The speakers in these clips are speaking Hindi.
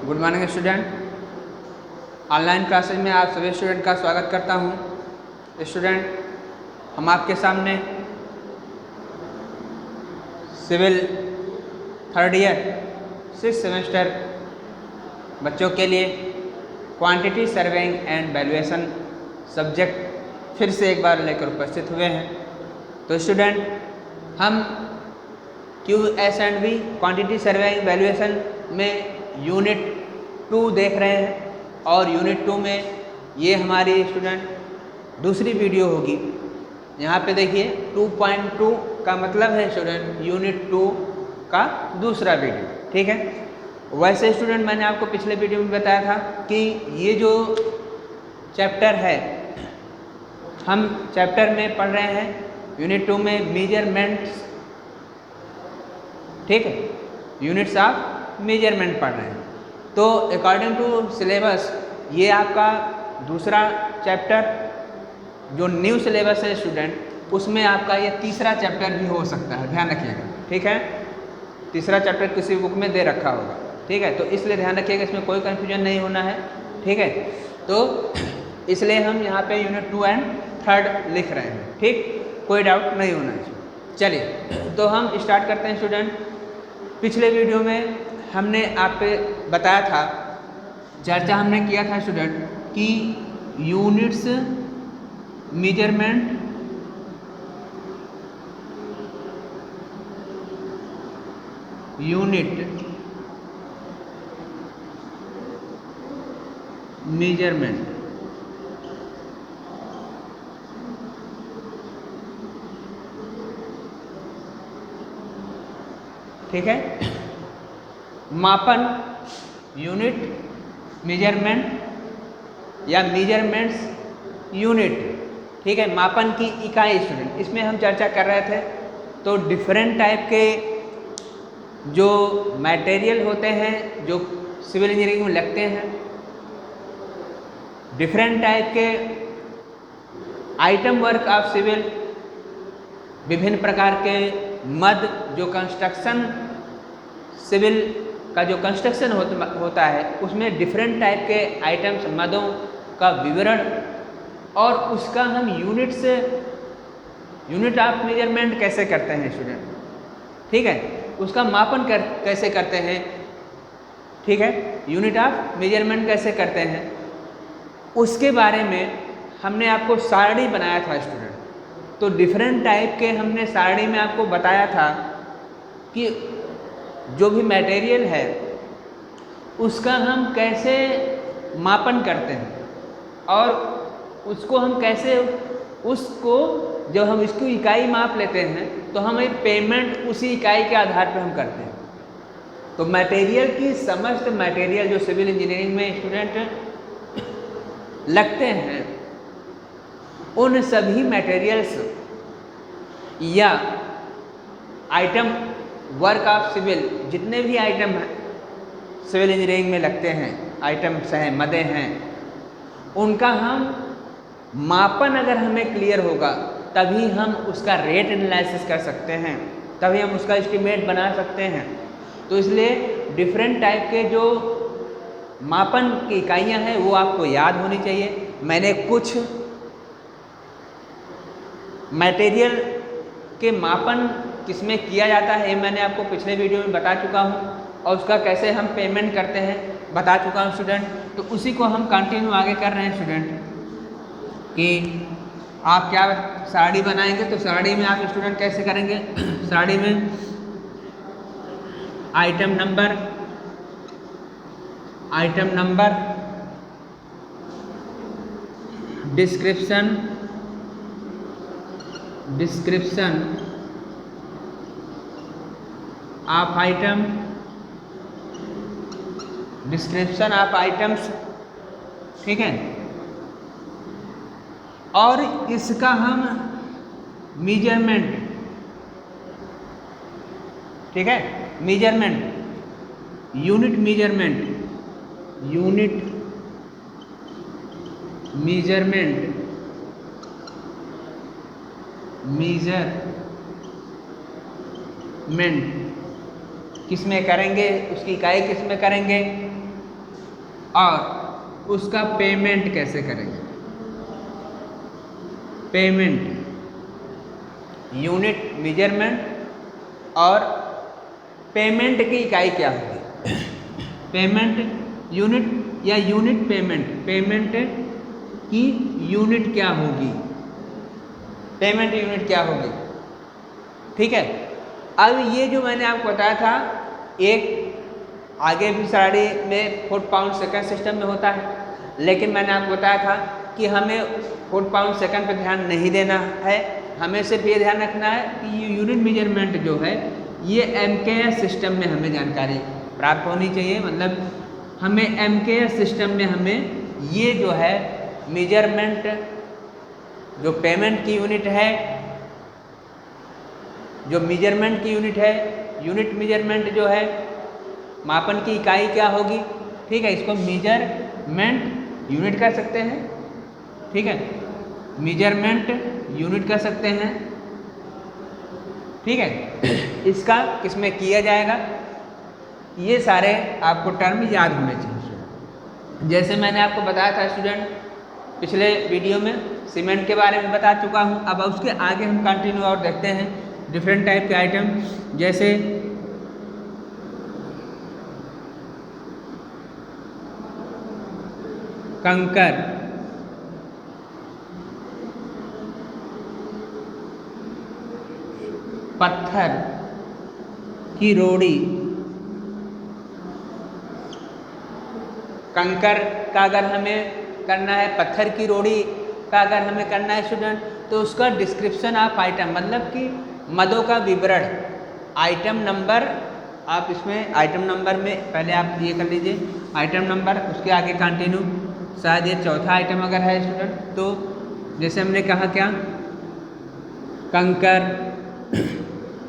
Good morning student. Online classes में आप सभी स्टूडेंट का स्वागत करता हूं। स्टूडेंट, हम आपके सामने civil third year 6th semester बच्चों के लिए quantity surveying and valuation subject फिर से एक बार लेकर उपस्थित हुए हैं। तो स्टूडेंट, हम QS&V क्वांटिटी सर्वेइंग वैल्यूएशन में यूनिट 2 देख रहे हैं और यूनिट 2 में ये हमारी स्टूडेंट दूसरी वीडियो होगी। यहाँ पे देखिए 2.2 का मतलब है स्टूडेंट यूनिट 2 का दूसरा वीडियो, ठीक है। वैसे स्टूडेंट, मैंने आपको पिछले वीडियो में बताया था कि ये जो चैप्टर है, हम चैप्टर में पढ़ रहे हैं यूनिट 2 में मेजरमेंट्स, ठीक है, यूनिट्स ऑफ मेजरमेंट पढ़ रहे हैं। तो अकॉर्डिंग टू सिलेबस ये आपका दूसरा चैप्टर जो न्यू सिलेबस है स्टूडेंट, उसमें आपका ये तीसरा चैप्टर भी हो सकता है, ध्यान रखिएगा, ठीक है। तीसरा चैप्टर किसी बुक में दे रखा होगा, ठीक है। तो इसलिए ध्यान रखिएगा, इसमें कोई कन्फ्यूजन नहीं होना है, ठीक है। तो इसलिए हम यहाँ पे यूनिट 2 एंड 3 लिख रहे हैं, ठीक, कोई डाउट नहीं होना है। चलिए, तो हम स्टार्ट करते हैं स्टूडेंट। पिछले वीडियो में हमने आप पे बताया था, चर्चा हमने किया था स्टूडेंट कि यूनिट्स मेजरमेंट यूनिट मेजरमेंट ठीक है, मापन यूनिट मेजरमेंट या मेजरमेंट्स यूनिट, ठीक है, मापन की इकाई स्टूडेंट, इसमें हम चर्चा कर रहे थे। तो डिफरेंट टाइप के जो मटेरियल होते हैं जो सिविल इंजीनियरिंग में लगते हैं, डिफरेंट टाइप के आइटम वर्क ऑफ सिविल, विभिन्न प्रकार के मद जो कंस्ट्रक्शन सिविल का जो कंस्ट्रक्शन होता है उसमें डिफरेंट टाइप के आइटम्स मदों का विवरण, और उसका हम यूनिट ऑफ मेजरमेंट कैसे करते हैं स्टूडेंट, ठीक है, उसका मापन कैसे करते हैं, ठीक है, यूनिट ऑफ मेजरमेंट कैसे करते हैं, उसके बारे में हमने आपको सारणी बनाया था स्टूडेंट। तो डिफरेंट टाइप के हमने सारणी में आपको बताया था कि जो भी मटेरियल है उसका हम कैसे मापन करते हैं और उसको हम कैसे, उसको जब हम इसकी इकाई माप लेते हैं तो हमें पेमेंट उसी इकाई के आधार पर हम करते हैं। तो मटेरियल की समस्त मटेरियल जो सिविल इंजीनियरिंग में स्टूडेंट लगते हैं, उन सभी मटेरियल्स या आइटम वर्क ऑफ सिविल, जितने भी आइटम सिविल इंजीनियरिंग में लगते हैं, आइटम्स हैं, मदें हैं, उनका हम मापन अगर हमें क्लियर होगा तभी हम उसका रेट एनालिसिस कर सकते हैं, तभी हम उसका एस्टीमेट बना सकते हैं। तो इसलिए डिफरेंट टाइप के जो मापन की इकाइयाँ हैं वो आपको याद होनी चाहिए। मैंने कुछ मटेरियल के मापन किसमें किया जाता है ये मैंने आपको पिछले वीडियो में बता चुका हूँ, और उसका कैसे हम पेमेंट करते हैं बता चुका हूँ स्टूडेंट। तो उसी को हम कंटिन्यू आगे कर रहे हैं स्टूडेंट कि आप क्या सारणी बनाएंगे। तो सारणी में आप स्टूडेंट कैसे करेंगे, सारणी में item number, description of item, description of items, ठीक है, और इसका हम मेजरमेंट, ठीक है, मेजरमेंट यूनिट मेजरमेंट किस में करेंगे, उसकी इकाई किस में करेंगे, और उसका पेमेंट कैसे करेंगे। पेमेंट, यूनिट मेजरमेंट और पेमेंट की इकाई क्या होगी। पेमेंट यूनिट या यूनिट पेमेंट, पेमेंट की यूनिट क्या होगी, पेमेंट यूनिट क्या होगी। ठीक है, अब ये जो मैंने आपको बताया था, एक आगे भी साड़ी में फुट पाउंड सेकंड सिस्टम में होता है, लेकिन मैंने आपको बताया था कि हमें फुट पाउंड सेकंड पे ध्यान नहीं देना है, हमें सिर्फ ये ध्यान रखना है कि ये यूनिट मेजरमेंट जो है ये MKS सिस्टम में हमें जानकारी प्राप्त होनी चाहिए। मतलब हमें MKS सिस्टम में हमें ये जो है मेजरमेंट, जो पेमेंट की यूनिट है, जो मेजरमेंट की यूनिट है, यूनिट मेजरमेंट जो है मापन की इकाई क्या होगी। ठीक है, इसको मेजरमेंट यूनिट कह सकते हैं। ठीक है, मेजरमेंट यूनिट कह सकते हैं। ठीक है, इसका किसमें किया जाएगा, ये सारे आपको टर्म याद होने चाहिए। जैसे मैंने आपको बताया था स्टूडेंट पिछले वीडियो में सीमेंट के बारे में बता चुका हूँ। अब उसके आगे हम कंटिन्यू और देखते हैं डिफरेंट टाइप के आइटम, जैसे कंकर, पत्थर की रोड़ी। कंकर का अगर हमें करना है, पत्थर की रोड़ी का अगर हमें करना है स्टूडेंट, तो उसका डिस्क्रिप्शन ऑफ आइटम, मतलब कि मदों का विवरण, आइटम नंबर, आप इसमें आइटम नंबर में पहले आप ये कर लीजिए आइटम नंबर, उसके आगे कंटिन्यू, शायद ये चौथा आइटम अगर है स्टूडेंट, तो जैसे हमने कहा क्या, कंकर,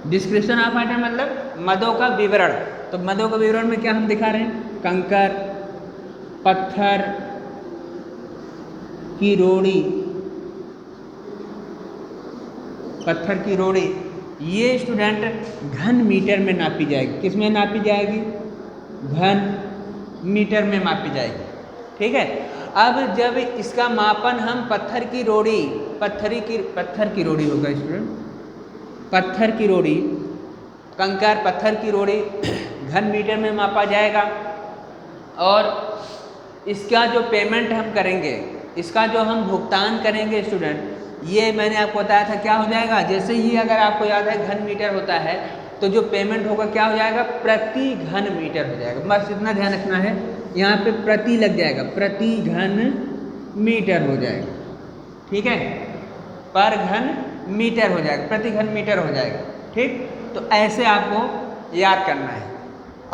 डिस्क्रिप्शन ऑफ आइटम मतलब मदों का विवरण। तो मदों का विवरण में क्या हम दिखा रहे हैं, कंकर, पत्थर की रोड़ी, पत्थर की रोड़ी, ये स्टूडेंट घन मीटर में नापी जाएगी। किस में नापी जाएगी, घन मीटर में मापी जाएगी। ठीक है, अब जब इसका मापन हम पत्थर की रोड़ी, पत्थर की रोड़ी होगा स्टूडेंट, पत्थर की रोड़ी, कंकर पत्थर की रोड़ी घन मीटर में मापा जाएगा। और इसका जो पेमेंट हम करेंगे, इसका जो हम भुगतान करेंगे स्टूडेंट, ये मैंने आपको बताया था क्या हो जाएगा, जैसे ही अगर आपको याद है घन मीटर होता है, तो जो पेमेंट होगा क्या हो जाएगा, प्रति घन मीटर हो जाएगा। बस इतना ध्यान रखना है, यहाँ पे प्रति लग जाएगा, प्रति घन मीटर हो जाएगा। ठीक है, पर घन मीटर हो जाएगा, प्रति घन मीटर हो जाएगा। ठीक, तो ऐसे आपको याद करना है।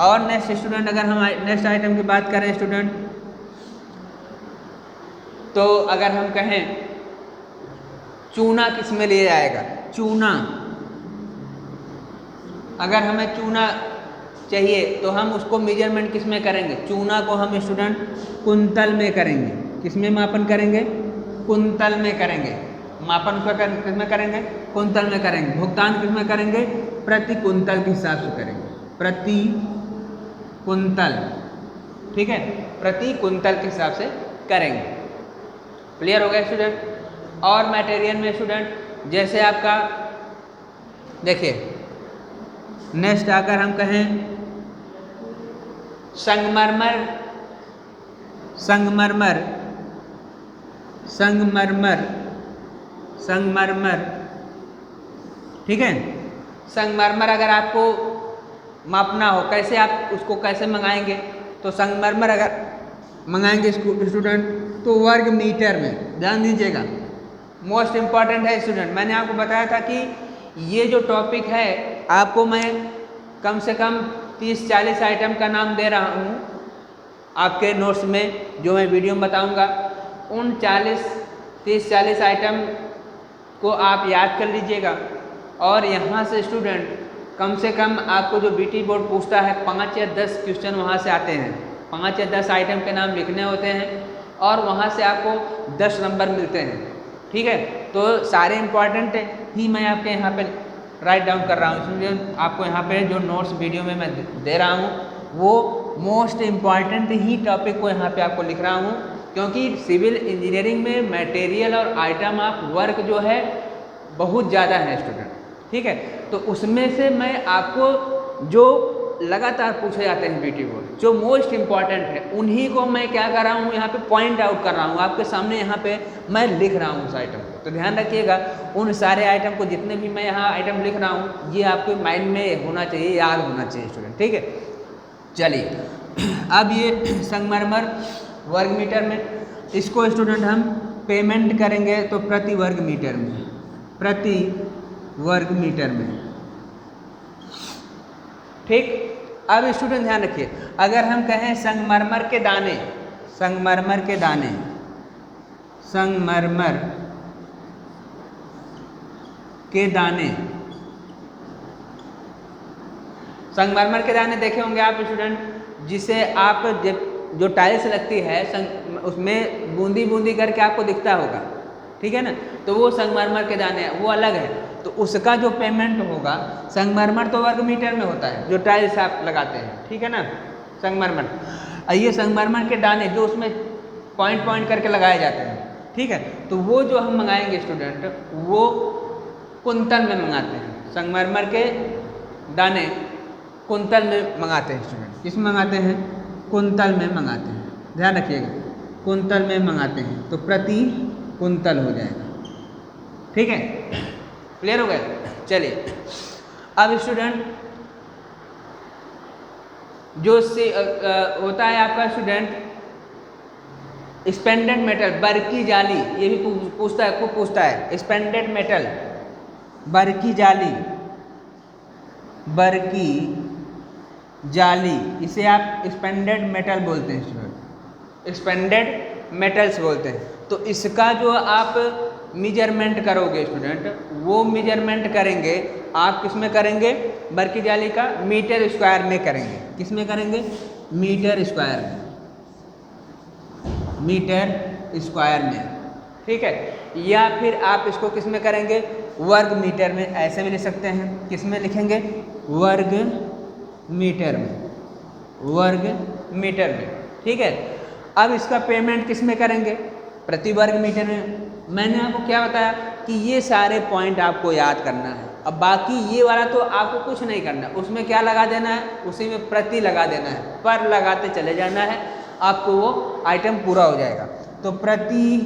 और नेक्स्ट स्टूडेंट, अगर हम नेक्स्ट आइटम की बात करें स्टूडेंट, तो अगर हम कहें चूना किस में लिया जाएगा, चूना, अगर हमें चूना चाहिए तो हम उसको मेजरमेंट किस में करेंगे, चूना को हम स्टूडेंट कुंतल में करेंगे। किस में मापन करेंगे, कुंतल में करेंगे। मापन किस में करेंगे, कुंतल में करेंगे। भुगतान किस में करेंगे, प्रति कुंतल के हिसाब से करेंगे, प्रति कुंतल। ठीक है, प्रति कुंतल के हिसाब से करेंगे। क्लियर हो गया स्टूडेंट। और मटेरियल में स्टूडेंट जैसे आपका देखिए, नेक्स्ट अगर हम कहें संगमरमर, संगमरमर, संगमरमर, संगमरमर। ठीक है, संगमरमर अगर आपको मापना हो, कैसे आप उसको कैसे मंगाएंगे, तो संगमरमर अगर मंगाएंगे स्टूडेंट तो वर्ग मीटर में, ध्यान दीजिएगा, मोस्ट इम्पॉर्टेंट है स्टूडेंट। मैंने आपको बताया था कि ये जो टॉपिक है आपको मैं कम से कम 30-40 आइटम का नाम दे रहा हूँ आपके नोट्स में, जो मैं वीडियो में बताऊँगा। उन 30-40 आइटम को आप याद कर लीजिएगा। और यहाँ से स्टूडेंट कम से कम आपको जो बीटी बोर्ड पूछता है 5 या 10 क्वेश्चन वहाँ से आते हैं, 5 या 10 आइटम के नाम लिखने होते हैं और वहाँ से आपको 10 नंबर मिलते हैं। ठीक है, तो सारे इम्पॉर्टेंट ही मैं आपके यहाँ पे राइट डाउन कर रहा हूँ, इसलिए आपको यहाँ पे जो नोट्स वीडियो में मैं दे रहा हूँ वो मोस्ट इम्पॉर्टेंट ही टॉपिक को यहाँ पे आपको लिख रहा हूँ, क्योंकि सिविल इंजीनियरिंग में मटेरियल और आइटम ऑफ वर्क जो है बहुत ज़्यादा है स्टूडेंट, ठीक है। तो उसमें से मैं आपको जो लगातार पूछे जाते हैं बीटी बोर्ड, जो मोस्ट इम्पॉर्टेंट है, उन्हीं को मैं क्या कर रहा हूँ यहाँ पे पॉइंट आउट कर रहा हूँ आपके सामने, यहाँ पे मैं लिख रहा हूँ उस आइटम को। तो ध्यान रखिएगा, उन सारे आइटम को जितने भी मैं यहाँ आइटम लिख रहा हूँ ये आपके माइंड में होना चाहिए, याद होना चाहिए स्टूडेंट, ठीक है। चलिए अब ये संगमरमर वर्ग मीटर में, इसको स्टूडेंट हम पेमेंट करेंगे तो प्रति वर्ग मीटर में, प्रति वर्ग मीटर में, ठीक। अब स्टूडेंट ध्यान रखिए, अगर हम कहें संगमरमर के दाने, संगमरमर के दाने, संगमरमर के दाने, संगमरमर के दाने देखे होंगे आप स्टूडेंट, जिसे आप जो टाइल्स लगती है उसमें बूंदी बूंदी करके आपको दिखता होगा, ठीक है ना, तो वो संगमरमर के दाने वो अलग है। तो उसका जो पेमेंट होगा, संगमरमर तो वर्ग मीटर में होता है जो टाइल्स आप लगाते हैं, ठीक है ना, संगमरमर। ये संगमरमर के दाने जो उसमें पॉइंट पॉइंट करके लगाए जाते हैं, ठीक है, तो वो जो हम मंगाएंगे स्टूडेंट वो कुंतल में मंगाते हैं। संगमरमर के दाने कुंतल में मंगाते हैं स्टूडेंट, किस में मंगाते हैं, कुंतल में मंगाते हैं, ध्यान रखिएगा, कुंतल में मंगाते हैं, तो प्रति कुंतल हो जाएगा, ठीक है, क्लियर हो गया। चलिए अब स्टूडेंट जो होता है आपका स्टूडेंट स्पेंडेड मेटल, बरकी जाली, ये भी पूछता है, खूब पूछता है, स्पेंडेड मेटल, बरकी जाली, बरकी जाली, इसे आप स्पेंडेड मेटल बोलते हैं स्टूडेंट, स्पेंडेड मेटल्स बोलते हैं। तो इसका जो आप मेजरमेंट करोगे स्टूडेंट, वो मेजरमेंट करेंगे आप किस में करेंगे, बरकी जाली का मीटर स्क्वायर में करेंगे, किस में करेंगे, मीटर स्क्वायर में, मीटर स्क्वायर में, ठीक है। या फिर आप इसको किस में करेंगे, वर्ग मीटर में, ऐसे भी लिख सकते हैं, किस में लिखेंगे, वर्ग मीटर में, वर्ग मीटर में, ठीक है। अब इसका पेमेंट किस में करेंगे, प्रति वर्ग मीटर में। मैंने आपको क्या बताया कि ये सारे पॉइंट आपको याद करना है, अब बाकी ये वाला तो आपको कुछ नहीं करना, उसमें क्या लगा देना है, उसी में प्रति लगा देना है, पर लगाते चले जाना है, आपको वो आइटम पूरा हो जाएगा। तो प्रति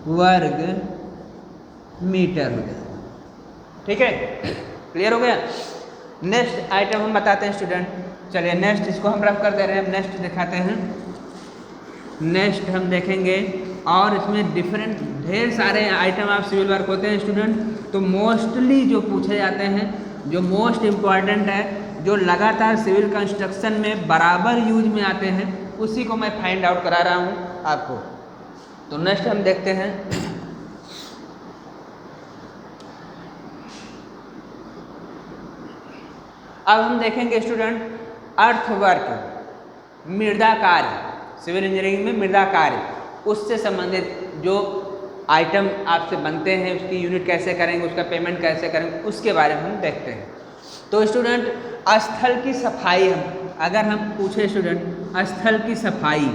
वर्ग मीटर हो जाएगा, ठीक है, क्लियर हो गया। नेक्स्ट आइटम हम बताते हैं स्टूडेंट, चलिए नेक्स्ट इसको हम रफ कर दे रहे हैं, नेक्स्ट दिखाते हैं। नेक्स्ट हम देखेंगे, और इसमें डिफरेंट ढेर सारे आइटम ऑफ सिविल वर्क होते हैं स्टूडेंट। तो मोस्टली जो पूछे जाते हैं, जो मोस्ट इम्पॉर्टेंट है, जो लगातार सिविल कंस्ट्रक्शन में बराबर यूज में आते हैं, उसी को मैं फाइंड आउट करा रहा हूँ आपको। तो नेक्स्ट हम देखते हैं, अब हम देखेंगे स्टूडेंट अर्थवर्क, मृदा कार्य, सिविल इंजीनियरिंग में मृदा कार्य, उससे संबंधित जो आइटम आपसे बनते हैं, उसकी यूनिट कैसे करेंगे, उसका पेमेंट कैसे करेंगे, उसके बारे में हम देखते हैं। तो स्टूडेंट स्थल की सफाई, हम अगर हम पूछे स्टूडेंट स्थल की सफाई,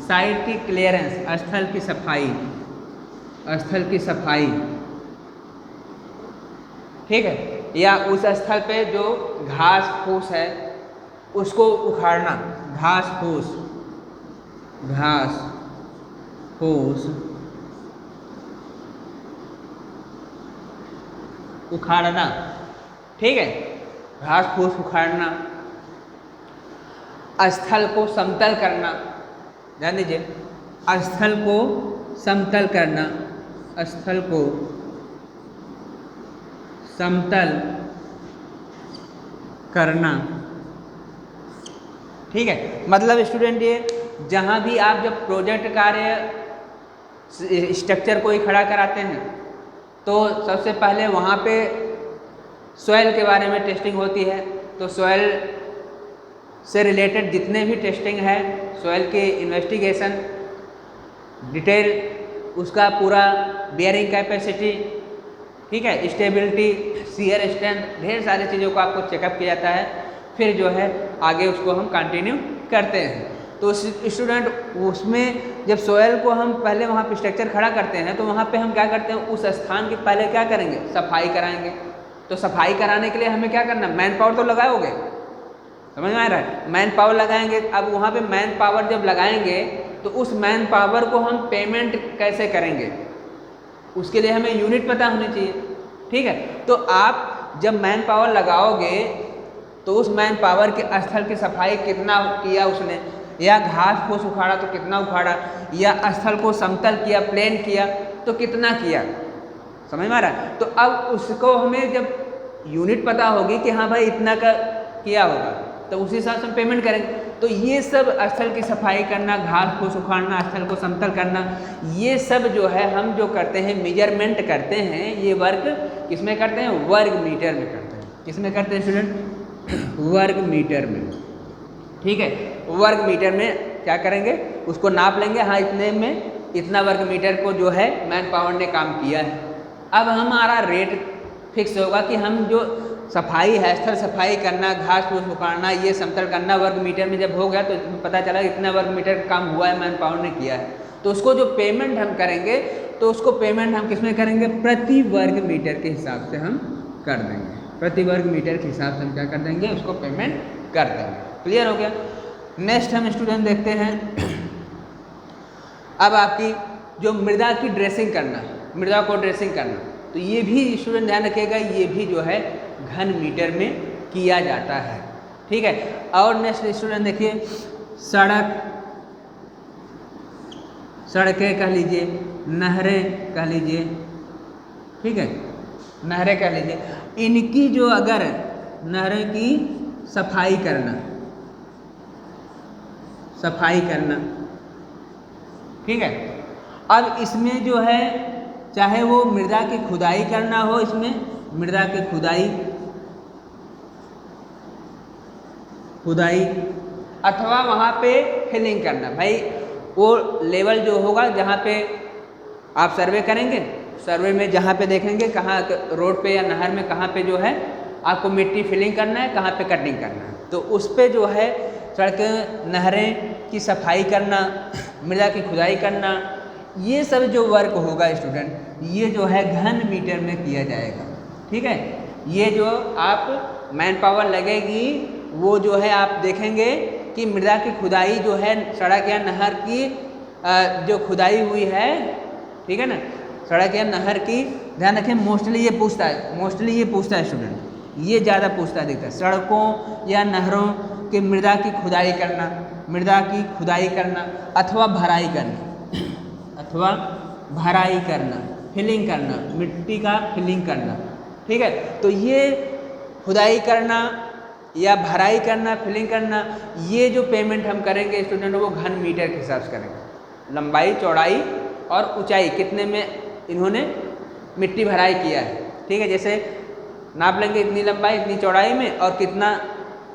साइट की क्लियरेंस, स्थल की सफाई, स्थल की सफाई, ठीक है, या उस स्थल पे जो घास फूस है उसको उखाड़ना, घास फूस, घास फूस उखाड़ना, ठीक है, घास फूस उखाड़ना, स्थल को समतल करना, ध्यान दीजिए, स्थल को समतल करना, स्थल को समतल करना, ठीक है। मतलब स्टूडेंट ये जहाँ भी आप जब प्रोजेक्ट कार्य स्ट्रक्चर कोई खड़ा कराते हैं तो सबसे पहले वहाँ पे सॉइल के बारे में टेस्टिंग होती है। तो सॉइल से रिलेटेड जितने भी टेस्टिंग है, सॉइल के इन्वेस्टिगेशन, डिटेल, उसका पूरा बेयरिंग कैपेसिटी, ठीक है, स्टेबिलिटी, शियर स्ट्रेंथ, ढेर सारी चीज़ों को आपको चेकअप किया जाता है। फिर जो है आगे उसको हम कंटिन्यू करते हैं। तो स्टूडेंट उसमें जब सोयल को हम पहले वहाँ पे स्ट्रक्चर खड़ा करते हैं तो वहाँ पे हम क्या करते हैं, उस स्थान की पहले क्या करेंगे, सफाई कराएंगे। तो सफाई कराने के लिए हमें क्या करना, मैन पावर तो लगाओगे, समझ में आ रहा है, मैन पावर लगाएंगे। अब वहाँ पे मैन पावर जब लगाएंगे तो उस मैन पावर को हम पेमेंट कैसे करेंगे, उसके लिए हमें यूनिट पता होनी चाहिए, ठीक है। तो आप जब मैन पावर लगाओगे तो उस मैन पावर के स्थल की सफाई कितना किया उसने, या घास फूस उखाड़ा तो कितना उखाड़ा, या स्थल को समतल किया, प्लेन किया तो कितना किया, समझ में आ रहा है। तो अब उसको हमें जब यूनिट पता होगी कि हाँ भाई इतना का किया होगा तो उसी हिसाब से हम पेमेंट करेंगे। तो ये सब स्थल की सफाई करना, घास फूस उखाड़ना, स्थल को समतल करना, ये सब जो है हम जो करते हैं, मेजरमेंट करते हैं, ये वर्क किसमें करते हैं, वर्ग मीटर में करते हैं। किसमें करते हैं स्टूडेंट, वर्ग मीटर में, ठीक है। वर्ग मीटर में क्या करेंगे, उसको नाप लेंगे, हाँ इतने में इतना वर्ग मीटर को जो है मैन पावर ने काम किया है। अब हमारा रेट फिक्स होगा कि हम जो सफाई है, स्थल सफाई करना, घास फूस उखाड़ना, ये समतल करना, वर्ग मीटर में जब हो गया तो पता चला इतना वर्ग मीटर काम हुआ है, मैन पावर ने किया है। तो उसको जो पेमेंट हम करेंगे तो उसको पेमेंट हम किसमें करेंगे, प्रति वर्ग मीटर के हिसाब से हम कर देंगे। प्रति वर्ग मीटर के हिसाब से हम क्या कर देंगे, उसको पेमेंट कर देंगे। क्लियर हो गया। नेक्स्ट हम स्टूडेंट देखते हैं, अब आपकी जो मृदा की ड्रेसिंग करना, मृदा को ड्रेसिंग करना, तो ये भी स्टूडेंट ध्यान रखिएगा, ये भी जो है घन मीटर में किया जाता है, ठीक है। और नेक्स्ट स्टूडेंट देखिए, सड़कें कह लीजिए, नहरें कह लीजिए, ठीक है, नहरें कह लीजिए, इनकी जो अगर नहरें की सफाई करना, ठीक है। अब इसमें जो है चाहे वो मृदा की खुदाई करना हो, इसमें मृदा की खुदाई अथवा वहाँ पे फिलिंग करना, भाई वो लेवल जो होगा जहाँ पे आप सर्वे करेंगे, सर्वे में जहाँ पे देखेंगे कहाँ रोड पे या नहर में कहाँ पे जो है आपको मिट्टी फिलिंग करना है, कहाँ पे कटिंग करना है, तो उस पे जो है सड़कें नहरें की सफाई करना, मृदा की खुदाई करना, ये सब जो वर्क होगा स्टूडेंट, ये जो है घन मीटर में किया जाएगा, ठीक है। ये जो आप मैन पावर लगेगी वो जो है आप देखेंगे कि मृदा की खुदाई जो है, सड़क या नहर की जो खुदाई हुई है, ठीक है ना, सड़क या नहर की, ध्यान रखें मोस्टली ये पूछता है स्टूडेंट, ये ज़्यादा पूछता है, देखता है सड़कों या नहरों के मृदा की खुदाई करना अथवा भराई करना, फिलिंग करना, मिट्टी का फिलिंग करना, ठीक है। तो ये खुदाई करना या भराई करना, फिलिंग करना, ये जो पेमेंट हम करेंगे स्टूडेंट वो घन मीटर के हिसाब से करेंगे। लंबाई, चौड़ाई और ऊंचाई कितने में इन्होंने मिट्टी भराई किया है, ठीक है। जैसे नाप लेंगे इतनी लंबाई, इतनी चौड़ाई में और कितना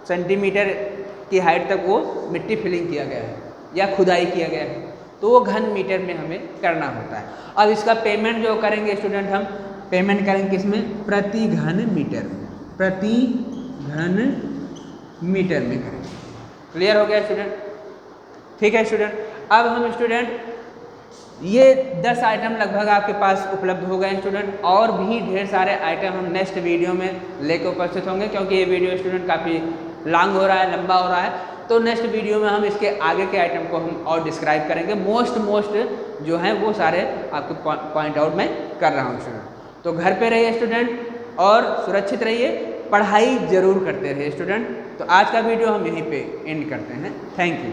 सेंटीमीटर की हाइट तक वो मिट्टी फिलिंग किया गया है या खुदाई किया गया है, तो वो घन मीटर में हमें करना होता है। अब इसका पेमेंट जो करेंगे स्टूडेंट, हम पेमेंट करेंगे किसमें, प्रति घन मीटर में, प्रति घन मीटर में करेंगे। क्लियर हो गया स्टूडेंट, ठीक है स्टूडेंट। अब हम स्टूडेंट ये 10 आइटम लगभग आपके पास उपलब्ध हो गए स्टूडेंट, और भी ढेर सारे आइटम हम नेक्स्ट वीडियो में लेकर उपस्थित होंगे, क्योंकि ये वीडियो स्टूडेंट काफ़ी लॉन्ग हो रहा है, लंबा हो रहा है। तो नेक्स्ट वीडियो में हम इसके आगे के आइटम को हम और डिस्क्राइब करेंगे। मोस्ट जो हैं वो सारे आपको पॉइंट आउट मैं कर रहा हूँ स्टूडेंट। तो घर पे रहिए स्टूडेंट और सुरक्षित रहिए, पढ़ाई जरूर करते रहिए स्टूडेंट। तो आज का वीडियो हम यहीं पे एंड करते हैं। Thank you.